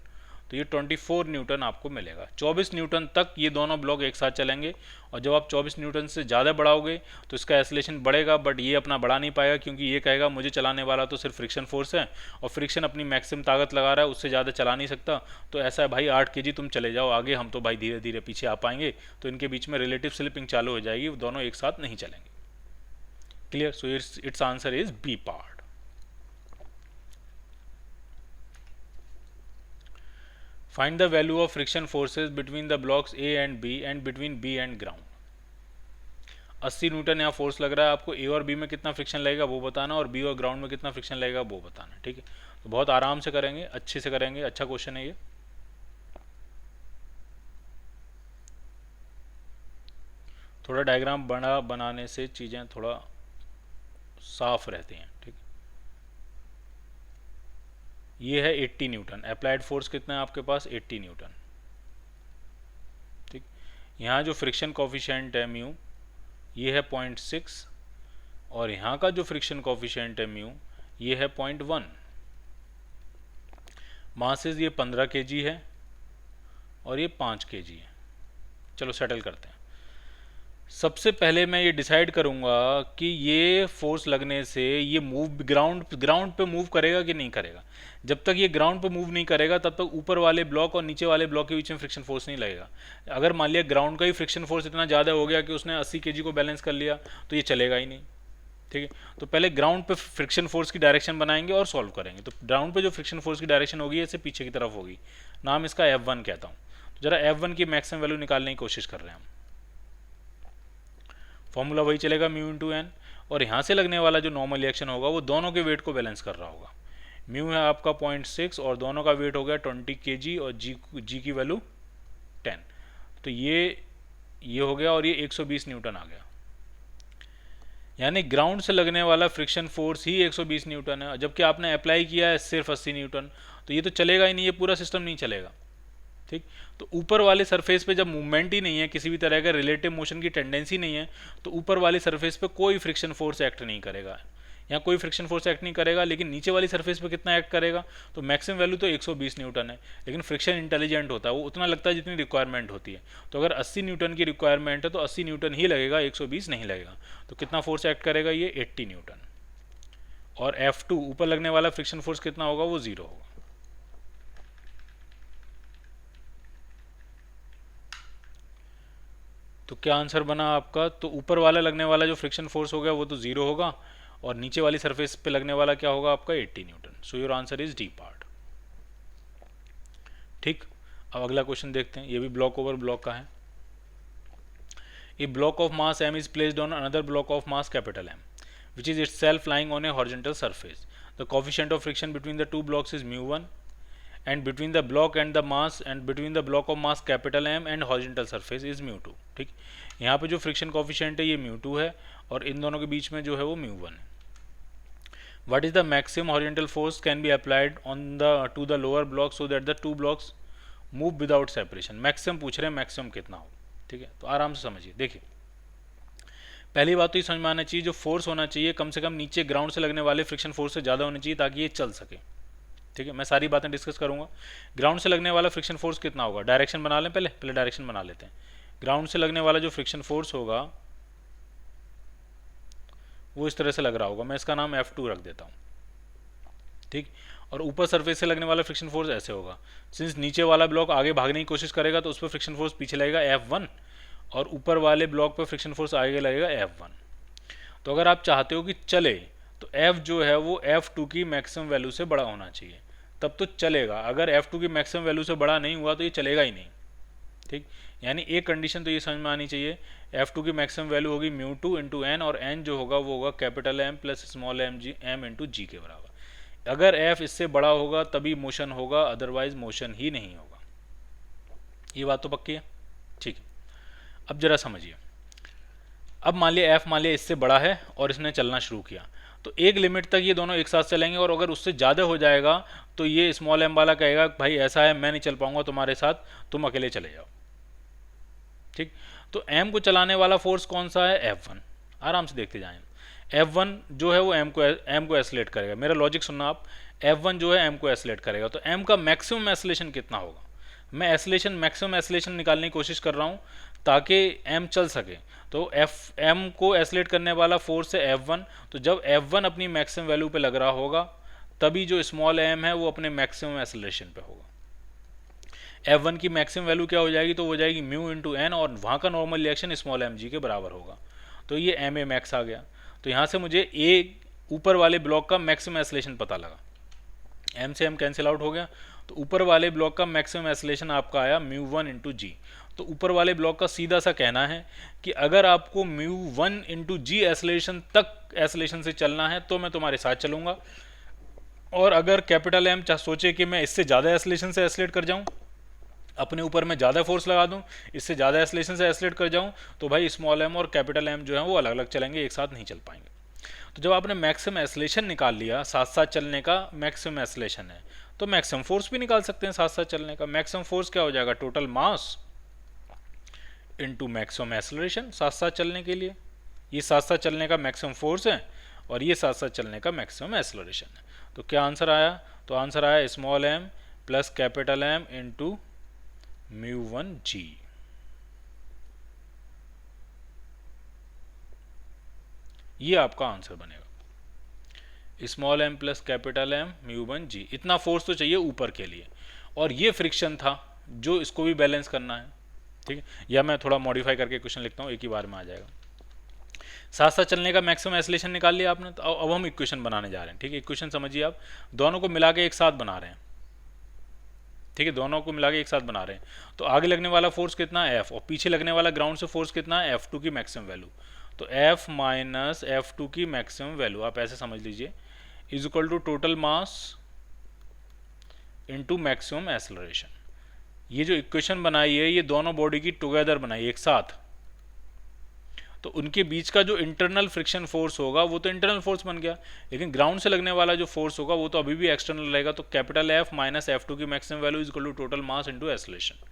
तो ये 24 न्यूटन आपको मिलेगा। 24 न्यूटन तक ये दोनों ब्लॉक एक साथ चलेंगे, और जब आप 24 न्यूटन से ज़्यादा बढ़ाओगे तो इसका एक्सेलरेशन बढ़ेगा, बट ये अपना बढ़ा नहीं पाएगा क्योंकि ये कहेगा मुझे चलाने वाला तो सिर्फ फ्रिक्शन फोर्स है, और फ्रिक्शन अपनी मैक्सिमम ताकत लगा रहा है, उससे ज़्यादा चला नहीं सकता। तो ऐसा है भाई 8 kg तुम चले जाओ आगे, हम तो भाई धीरे धीरे पीछे आ पाएंगे, तो इनके बीच में रिलेटिव स्लिपिंग चालू हो जाएगी, दोनों एक साथ नहीं चलेंगे। Clear? So it's answer is B part. Find the value of friction forces between the blocks A and B and between B and ground। 80 Newton यहाँ फोर्स लग रहा है, आपको A और B में कितना फ्रिक्शन लगेगा वो बताना, और B और ग्राउंड में कितना फ्रिक्शन लगेगा वो बताना। ठीक है, तो बहुत आराम से करेंगे, अच्छे से करेंगे, अच्छा क्वेश्चन है ये। थोड़ा डायग्राम बड़ा बनाने से चीज़ें थोड़ा साफ रहती हैं। ठीक, ये है 80 न्यूटन, अप्लाइड फोर्स कितना है आपके पास? 80 न्यूटन। ठीक, यहाँ जो फ्रिक्शन कोफिशिएंट है म्यू ये है 0.6, और यहाँ का जो फ्रिक्शन कोफिशिएंट है म्यू ये है 0.1। मासेस ये 15 kg है और ये 5 kg है। चलो सेटल करते हैं। सबसे पहले मैं ये डिसाइड करूँगा कि ये फोर्स लगने से ये मूव ग्राउंड पे मूव करेगा कि नहीं करेगा। जब तक ये ग्राउंड पे मूव नहीं करेगा तब तक ऊपर वाले ब्लॉक और नीचे वाले ब्लॉक के बीच में फ्रिक्शन फोर्स नहीं लगेगा। अगर मान लिया ग्राउंड का ही फ्रिक्शन फोर्स इतना ज़्यादा हो गया कि उसने 80 kg को बैलेंस कर लिया तो ये चलेगा ही नहीं। ठीक है, तो पहले ग्राउंड पे फ्रिक्शन फोर्स की डायरेक्शन बनाएंगे और सॉल्व करेंगे। तो ग्राउंड पे जो फ्रिक्शन फोर्स की डायरेक्शन होगी इससे पीछे की तरफ होगी, नाम इसका F1 कहता हूँ। तो जरा F1 की मैक्सिमम वैल्यू निकालने की कोशिश कर रहे हैं हम। फॉर्मूला वही चलेगा म्यू इंटू एन, और यहाँ से लगने वाला जो नॉर्मल रिएक्शन होगा वो दोनों के वेट को बैलेंस कर रहा होगा। म्यू है आपका 0.6 और दोनों का वेट हो गया 20 kg, और जी की वैल्यू 10। तो ये ये हो गया और ये 120 न्यूटन आ गया। यानी ग्राउंड से लगने वाला फ्रिक्शन फोर्स ही 120 न्यूटन है, जबकि आपने अप्लाई किया है सिर्फ 80 न्यूटन। तो ये तो चलेगा ही नहीं, ये पूरा सिस्टम नहीं चलेगा। ठीक, तो ऊपर वाले सरफेस पे जब मूवमेंट ही नहीं है, किसी भी तरह का रिलेटिव मोशन की टेंडेंसी नहीं है, तो ऊपर वाली सरफेस पे कोई फ्रिक्शन फोर्स एक्ट नहीं करेगा, यहाँ कोई फ्रिक्शन फोर्स एक्ट नहीं करेगा। लेकिन नीचे वाली सरफेस पे कितना एक्ट करेगा, तो मैक्सिमम वैल्यू तो 120 न्यूटन है, लेकिन फ्रिक्शन इंटेलिजेंट होता है, वो उतना लगता है जितनी रिक्वायरमेंट होती है। तो अगर 80 न्यूटन की रिक्वायरमेंट है तो 80 न्यूटन ही लगेगा, 120 नहीं लगेगा। तो कितना फोर्स एक्ट करेगा, ये 80 न्यूटन। और F2 ऊपर लगने वाला फ्रिक्शन फोर्स कितना होगा, वो 0 होगा। तो क्या आंसर बना आपका, तो ऊपर वाला लगने वाला जो फ्रिक्शन फोर्स हो गया वो तो 0 होगा, और नीचे वाली सरफेस पे लगने वाला क्या होगा आपका, 80 Newton. So your answer is D part. ठीक, अब अगला क्वेश्चन देखते हैं, ये भी ब्लॉक ओवर ब्लॉक का है। A block of mass m is placed on another block of mass capital M, which is itself lying on a horizontal surface. The coefficient of friction between the two blocks is mu1, and between the block and the mass and between the block of mass capital M and horizontal surface is mu2। ठीक, यहाँ पे जो friction coefficient है ये mu2 है, और इन दोनों के बीच में जो है वो mu1 है। What is the maximum horizontal force can be applied on the to the lower block so that the two blocks move without separation? Maximum पूछ रहे हैं, मैक्सिमम कितना हो। ठीक है, तो आराम से समझिए। देखिए, पहली बात तो ये समझ में आना चाहिए, जो फोर्स होना चाहिए कम से कम नीचे ग्राउंड से लगने वाले फ्रिक्शन फोर्स से ज़्यादा होना चाहिए, ताकि ये चल सके। ठीक है, मैं सारी बातें डिस्कस करूंगा। ग्राउंड से लगने वाला फ्रिक्शन फोर्स कितना होगा, डायरेक्शन बना लें, पहले डायरेक्शन बना लेते हैं। ग्राउंड से लगने वाला जो फ्रिक्शन फोर्स होगा वो इस तरह से लग रहा होगा, मैं इसका नाम F2 रख देता हूँ। ठीक, और ऊपर सरफेस से लगने वाला फ्रिक्शन फोर्स ऐसे होगा। सिंस नीचे वाला ब्लॉक आगे भागने की कोशिश करेगा तो उस पर फ्रिक्शन फोर्स पीछे लगेगा F1, और ऊपर वाले ब्लॉक पर फ्रिक्शन फोर्स आगे लगेगा F1। तो अगर आप चाहते हो कि चले तो F जो है वो F2 की मैक्सिमम वैल्यू से बड़ा होना चाहिए, तब तो चलेगा। अगर F2 की मैक्सिमम वैल्यू से बड़ा नहीं हुआ तो ये चलेगा ही नहीं। ठीक, यानी एक कंडीशन तो ये समझ में आनी चाहिए, F2 की मैक्सिमम वैल्यू होगी mu2 इंटू एन, और n जो होगा वो होगा capital M plus small m into G के बराबर। अगर F इससे बड़ा होगा तभी मोशन होगा, अदरवाइज मोशन ही नहीं होगा। ये बात तो पक्की है। ठीक है, अब जरा समझिए। अब मान लिया F इससे बड़ा है और इसने चलना शुरू किया, तो एक लिमिट तक ये दोनों एक साथ चलेंगे, और अगर उससे ज़्यादा हो जाएगा तो ये स्मॉल m वाला कहेगा भाई ऐसा है, मैं नहीं चल पाऊंगा तुम्हारे साथ, तुम अकेले चले जाओ। ठीक, तो m को चलाने वाला फोर्स कौन सा है, F1। आराम से देखते जाएं। F1 जो है वो m को एसलेट करेगा। मेरा लॉजिक सुनना आप, F1 जो है m को एसलेट करेगा, तो m का मैक्सिमम एसलेशन कितना होगा। मैं एसलेशन मैक्सिमम एसलेशन निकालने की कोशिश कर रहा हूँ ताकि m चल सके। तो m को एसलेट करने वाला फोर्स है F1, तो जब F1 अपनी मैक्सिमम वैल्यू पे लग रहा होगा तभी जो स्मॉल m है वो अपने मैक्सिमम एसलेशन पे होगा। F1 की मैक्सिमम वैल्यू क्या हो जाएगी, तो हो जाएगी म्यू इंटू एन, और वहाँ का नॉर्मल रिएक्शन स्मॉल mg के बराबर होगा। तो ये ma मैक्स आ गया। तो यहाँ से मुझे a ऊपर वाले ब्लॉक का मैक्सिमम एसलेशन पता लगा, m से m कैंसिल आउट हो गया, तो ऊपर वाले ब्लॉक का मैक्सिमम एसलेशन आपका आया μ1 इंटू जी। तो ऊपर वाले ब्लॉक का सीधा सा कहना है कि अगर आपको μ1 इंटू जी एसलेशन तक एसलेशन से चलना है तो मैं तुम्हारे साथ चलूंगा, और अगर कैपिटल M सोचे कि मैं इससे ज़्यादा एसलेशन से एसलेट कर जाऊं, अपने ऊपर मैं ज़्यादा फोर्स लगा दूं, इससे ज़्यादा एसलेशन से एसलेट कर जाऊं, तो भाई स्मॉल m और कैपिटल M जो है वो अलग अलग चलेंगे, एक साथ नहीं चल पाएंगे। तो जब आपने मैक्सिमम एसलेशन निकाल लिया, साथ साथ चलने का मैक्सिमम एसलेशन है, तो मैक्सिमम फोर्स भी निकाल सकते हैं साथ साथ चलने का। मैक्सिमम फोर्स क्या हो जाएगा, total mass into maximum acceleration साथ साथ चलने के लिए। ये साथ साथ चलने का मैक्सिमम फोर्स है और ये साथ साथ चलने का मैक्सिमम एसलेशन है। तो क्या आंसर आया, तो आंसर आया small m plus capital M into μ1 g। ये आपका आंसर बनेगा, small m plus capital M μ1 g। इतना फोर्स तो चाहिए ऊपर के लिए, और ये फ्रिक्शन था जो इसको भी बैलेंस करना है। ठीक है, या मैं थोड़ा मॉडिफाई करके क्वेश्चन लिखता हूँ, एक ही बार में आ जाएगा। साथ साथ चलने का मैक्सिमम एसलेशन निकाल लिया आपने, तो अब हम इक्वेशन बनाने जा रहे हैं। ठीक है, इक्वेशन समझिए आप, दोनों को मिला के एक साथ बना रहे हैं। ठीक है, दोनों को मिला के एक साथ बना रहे हैं। तो आगे लगने वाला फोर्स कितना है, F, और पीछे लगने वाला ग्राउंड से फोर्स कितना है, F2 की मैक्सिमम वैल्यू। तो F माइनस F2 की मैक्सिमम वैल्यू आप ऐसे समझ लीजिए, is equal to total mass into maximum acceleration. ये जो इक्वेशन बनाई है ये दोनों बॉडी की टुगेदर बनाई एक साथ। तो उनके बीच का जो इंटरनल फ्रिक्शन फोर्स होगा वो तो इंटरनल फोर्स बन गया, लेकिन ग्राउंड से लगने वाला जो फोर्स होगा वो तो अभी भी एक्सटर्नल रहेगा। तो capital F minus F two की maximum value is equal to total mass into acceleration.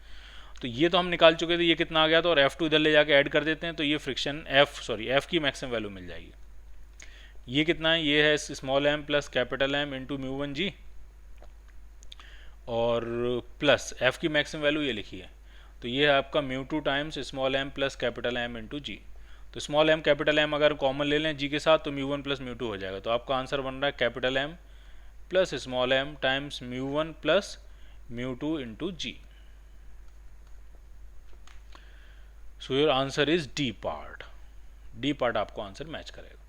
तो ये तो हम निकाल चुके थे, ये कितना आ गया था, और एफ टू इधर ले जाके ऐड कर देते हैं तो ये फ्रिक्शन एफ की मैक्सिमम वैल्यू मिल जाएगी। ये कितना है, ये है small M plus capital M into mu one G, और प्लस एफ की मैक्सिमम वैल्यू ये लिखी है, तो ये है आपका mu two times small M plus capital M into G. तो स्मॉल एम कैपिटल एम अगर कॉमन ले लें जी के साथ तो mu one plus mu two हो जाएगा। तो आपका आंसर बन रहा है capital M plus small m times mu one plus mu two into g. So your answer is D part. D part आपको आंसर मैच करेगा।